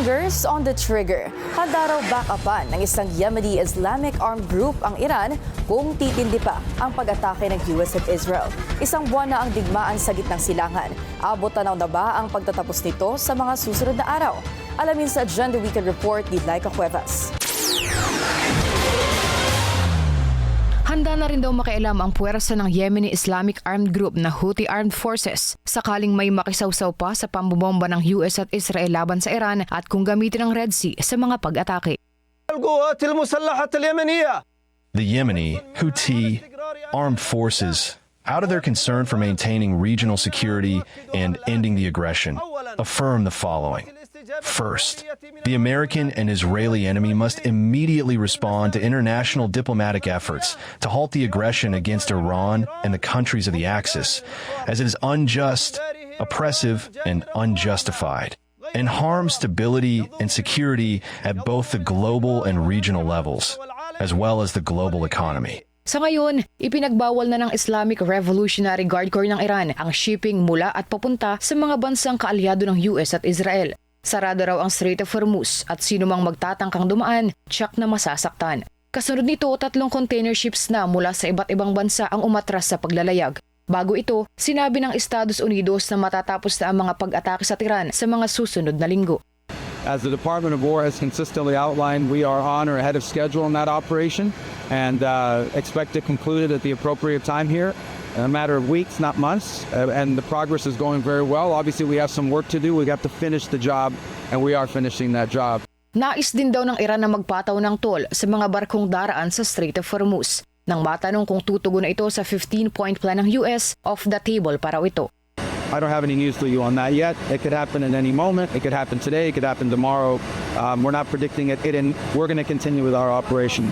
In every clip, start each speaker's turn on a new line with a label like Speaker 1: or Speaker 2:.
Speaker 1: Fingers on the trigger. Handa raw backupan ng isang Yemeni Islamic armed group ang Iran kung titindi pa ang pag-atake ng US at Israel. Isang buwan na ang digmaan sa gitnang silangan. Abot tanaw na ba ang pagtatapos nito sa mga susunod na araw? Alamin sa Agenda Weekend Report ni Laika Cuevas.
Speaker 2: Handa na rin daw makialam ang puwersa ng Yemeni Islamic Armed Group na Houthi Armed Forces sakaling may makisawsaw pa sa pambobomba ng US at Israel laban sa Iran at kung gamitin ang Red Sea sa mga pag-atake.
Speaker 3: The Yemeni Houthi armed forces, out of their concern for maintaining regional security and ending the aggression, affirm the following. First, the American and Israeli enemy must immediately respond to international diplomatic efforts to halt the aggression against Iran and the countries of the Axis, as it is unjust, oppressive, and unjustified, and harms stability and security at both the global and regional levels, as well as the global economy.
Speaker 2: Sa ngayon, ipinagbawal na ng Islamic Revolutionary Guard Corps ng Iran ang shipping mula at papunta sa mga bansang kaalyado ng US at Israel. Sarado raw ang Strait of Hormuz at sino mang magtatangkang dumaan, tiyak na masasaktan. Kasunod nito, 3 container ships na mula sa iba't ibang bansa ang umatras sa paglalayag. Bago ito, sinabi ng Estados Unidos na matatapos na ang mga pag-atake sa Iran sa mga susunod na linggo.
Speaker 4: As the Department of War has consistently outlined, we are on or ahead of schedule in that operation and expect to conclude it at the appropriate time here. In a matter of weeks, not months, and the progress is going very well. Obviously, we have some work to do. We have to finish the job, and we are finishing that job.
Speaker 2: Nais din daw ng Iran na magpataw ng toll sa mga barkong daraan sa Strait of Hormuz. Nang matanong kung tutugon na ito sa 15-point plan ng US, off the table para ito.
Speaker 4: I don't have any news for you on that yet. It could happen at any moment. It could happen today. It could happen tomorrow. We're not predicting it, and we're going to continue with our operation.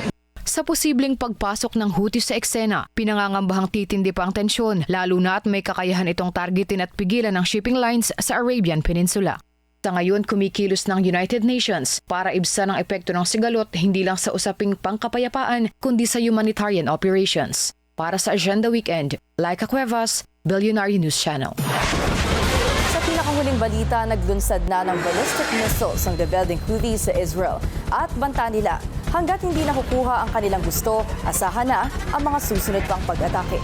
Speaker 2: Sa posibleng pagpasok ng Houthi sa eksena, pinangangambahang titindi pa ang tensyon, lalo na at may kakayahan itong targetin at pigilan ng shipping lines sa Arabian Peninsula. Sa ngayon, kumikilos ng United Nations para ibsan ang epekto ng sigalot hindi lang sa usaping pangkapayapaan, kundi sa humanitarian operations. Para sa Agenda Weekend, Laika Cuevas, Billionaire News Channel.
Speaker 1: Sa pinakahuling balita, naglunsad na ng ballistic missiles ang rebelling Houthi sa Israel. At banta nila, hanggat hindi nakukuha ang kanilang gusto, asahan na ang mga susunod pang pag-atake.